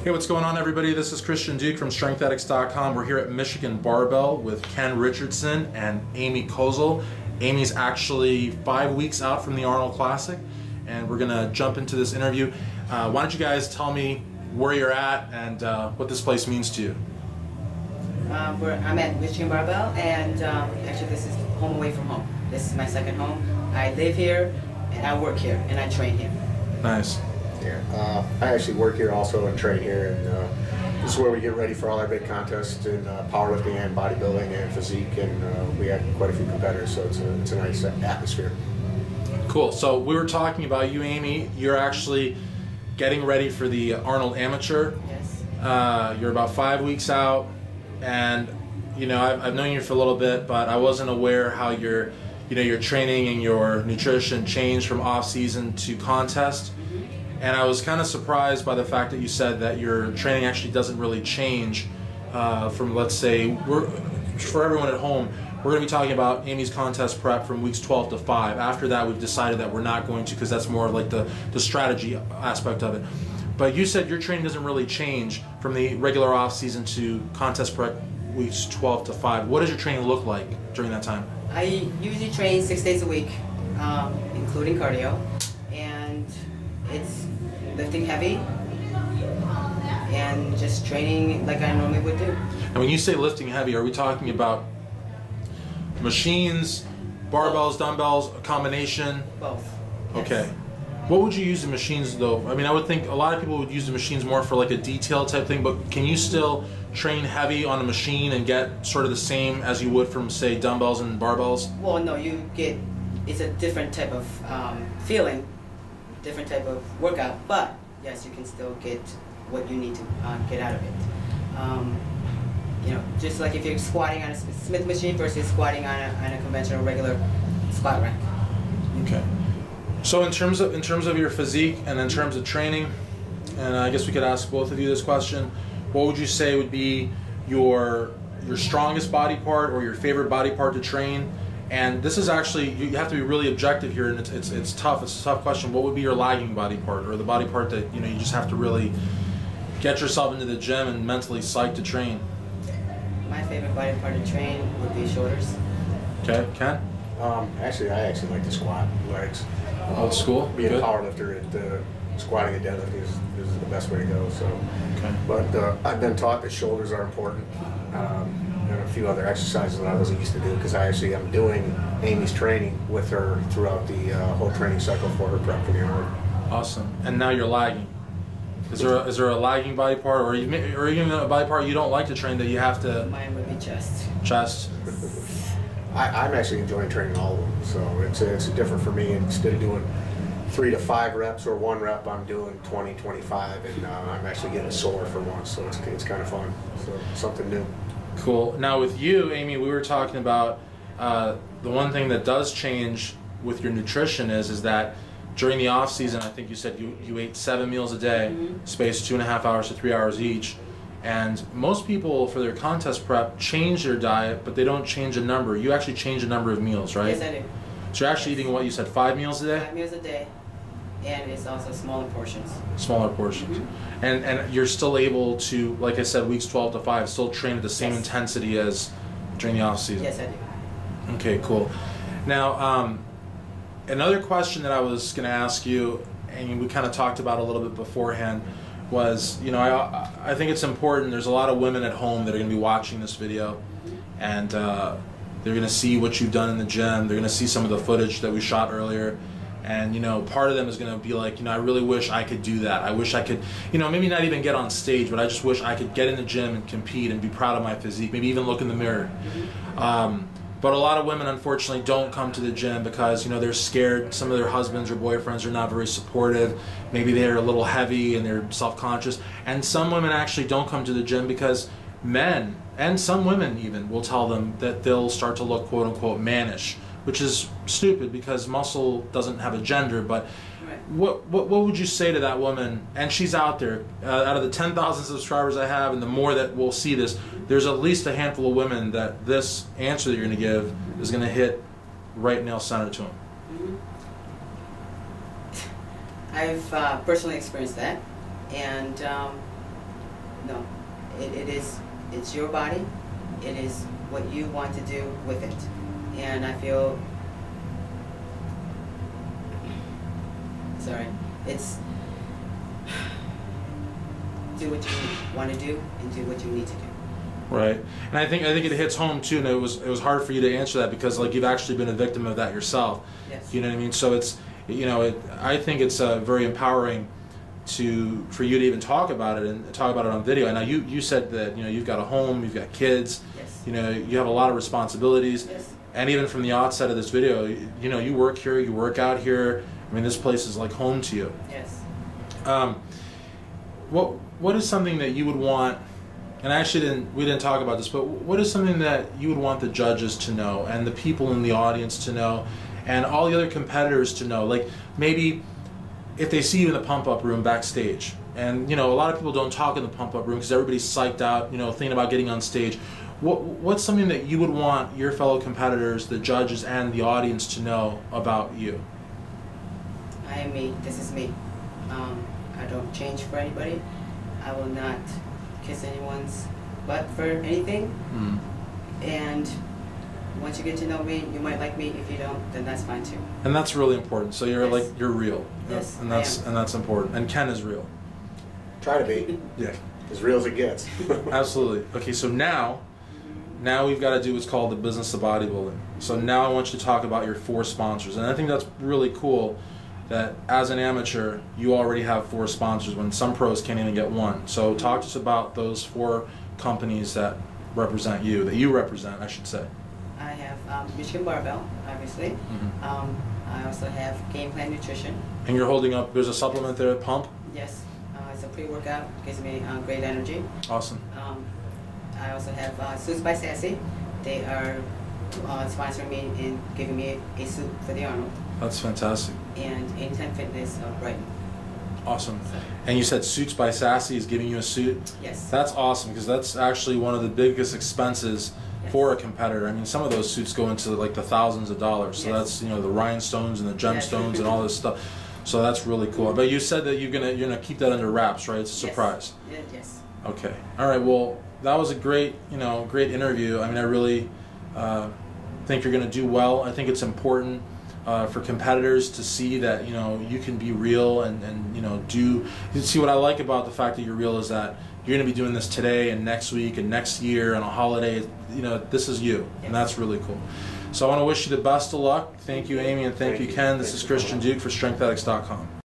Hey, what's going on, everybody? This is Christian Duke from StrengthAddicts.com. We're here at Michigan Barbell with Ken Richardson and Amy Kozle. Amy's actually 5 weeks out from the Arnold Classic, and we're going to jump into this interview. Why don't you guys tell me where you're at and what this place means to you? I'm at Michigan Barbell, and actually this is home away from home. This is my second home. I live here, and I work here, and I train here. Nice. Yeah, I actually work here also and train here, and this is where we get ready for all our big contests in powerlifting and bodybuilding and physique, and we have quite a few competitors, so it's a nice atmosphere. Cool. So we were talking about you, Amy. You're actually getting ready for the Arnold Amateur. Yes. You're about 5 weeks out, and you know I've known you for a little bit, but I wasn't aware how your training and your nutrition changed from off season to contest. And I was kind of surprised by the fact that you said that your training actually doesn't really change from, let's say, for everyone at home, we're going to be talking about Amy's contest prep from weeks 12 to 5. After that, we've decided that we're not going to, because that's more like the strategy aspect of it. But you said your training doesn't really change from the regular off season to contest prep weeks 12 to 5. What does your training look like during that time? I usually train 6 days a week, including cardio, and it's lifting heavy and just training like I normally would do. And when you say lifting heavy, are we talking about machines, barbells, dumbbells, a combination? Both. Okay. Yes. What would you use the machines though? I mean, I would think a lot of people would use the machines more for like a detail type thing, but can you still train heavy on a machine and get sort of the same as you would from, say, dumbbells and barbells? Well, no, it's a different type of feeling, different type of workout, but yes, you can still get what you need to get out of it. Just like if you're squatting on a Smith machine versus squatting on a conventional regular squat rack. Okay. So in terms of your physique and in terms of training, and I guess we could ask both of you this question, what would you say would be your strongest body part or your favorite body part to train? And this is actually, you have to be really objective here, and it's tough. It's a tough question. What would be your lagging body part, or the body part that you just have to really get yourself into the gym and mentally psyched to train? My favorite body part to train would be shoulders. Okay, Ken? Actually, I actually like to squat legs. Old school. Being Good. a powerlifter, squatting and deadlifting is the best way to go. So, okay. But I've been taught that shoulders are important. And a few other exercises that I wasn't used to do, because I actually am doing Amy's training with her throughout the whole training cycle for her prep for the Arnold. Awesome. And now you're lagging. Is there a lagging body part, or even a body part you don't like to train that you have to? Mine would be chest. Chest. I'm actually enjoying training all of them, so it's different for me. Instead of doing 3 to 5 reps or 1 rep, I'm doing 20, 25, and I'm actually getting sore for once, so it's kind of fun. So something new. Cool. Now with you, Amy, we were talking about the one thing that does change with your nutrition is that during the off season, I think you said you ate 7 meals a day, spaced 2.5 hours to 3 hours each. And most people for their contest prep change their diet, but they don't change a number. You actually change the number of meals, right? Yes, I do. So you're actually eating what you said, 5 meals a day? 5 meals a day, and it's also smaller portions. Smaller portions. And you're still able to, like I said, weeks 12 to 5, still train at the same intensity as during the off season? Yes, I do. Okay, cool. Now, another question that I was going to ask you, and we kind of talked about a little bit beforehand, was, I think it's important. There's a lot of women at home that are going to be watching this video, and they're going to see what you've done in the gym. They're going to see some of the footage that we shot earlier, and part of them is going to be like, I really wish I could do that. I wish I could, maybe not even get on stage, but I just wish I could get in the gym and compete and be proud of my physique. Maybe even look in the mirror. But a lot of women, unfortunately, don't come to the gym because, they're scared. Some of their husbands or boyfriends are not very supportive. Maybe they're a little heavy and they're self-conscious. And some women actually don't come to the gym because men, and some women even, will tell them that they'll start to look, quote-unquote, mannish, which is stupid because muscle doesn't have a gender. But what would you say to that woman? And she's out there. Out of the 10,000 subscribers I have, and the more that will see this, there's at least a handful of women that this answer that you're going to give is going to hit right nail center to them. I've personally experienced that, and No, it's your body. It is what you want to do with it. And I feel, sorry, it's do what you want to do and do what you need to do. Right, and I think it hits home too. And it was hard for you to answer that because like you've actually been a victim of that yourself. Yes. You know what I mean? So it's I think it's very empowering for you to even talk about it and talk about it on video. And now you said that you've got a home, you've got kids. Yes. You have a lot of responsibilities. Yes. And even from the outset of this video, you work here, you work out here. I mean, this place is like home to you. Yes. What is something that you would want? And actually, we didn't talk about this, but what is something that you would want the judges to know and the people in the audience to know and all the other competitors to know? Like maybe if they see you in the pump-up room backstage, and a lot of people don't talk in the pump-up room because everybody's psyched out, thinking about getting on stage. What's something that you would want your fellow competitors, the judges, and the audience to know about you? I am me. This is me. I don't change for anybody. I will not kiss anyone's butt for anything. And once you get to know me, you might like me. If you don't, then that's fine too. And that's really important. So you're Yes. you're real. Yes, and that's important. And Ken is real. Try to be Yeah. as real as it gets. Absolutely. Okay, so now we've got to do what's called the business of bodybuilding. So now I want you to talk about your 4 sponsors. And I think that's really cool that as an amateur, you already have 4 sponsors when some pros can't even get 1. So talk to us about those 4 companies that represent you, that you represent, I should say. I have Michigan Barbell, obviously. I also have Game Plan Nutrition. And you're holding up, there's a supplement there, Pump? Yes, it's a pre-workout, gives me great energy. Awesome. I also have Suits by Sassy. They are sponsoring me and giving me a suit for the Arnold. That's fantastic. And Anytime Fitness of Brighton. Awesome. So, And you said Suits by Sassy is giving you a suit? yes. That's awesome because that's actually one of the biggest expenses for a competitor. I mean, some of those suits go into like the thousands of dollars. So that's the rhinestones and the gemstones and all this stuff. So that's really cool. But you said that you're gonna keep that under wraps, right? It's a surprise. Yes. Okay. All right. Well, that was a great great interview. I mean, I really think you're gonna do well. I think it's important for competitors to see that you can be real and do. See, what I like about the fact that you're real is that you're going to be doing this today and next week and next year and a holiday. This is you, and that's really cool. So I want to wish you the best of luck. Thank you, Amy, and thank you, Ken. This is Christian Duke for StrengthAddicts.com.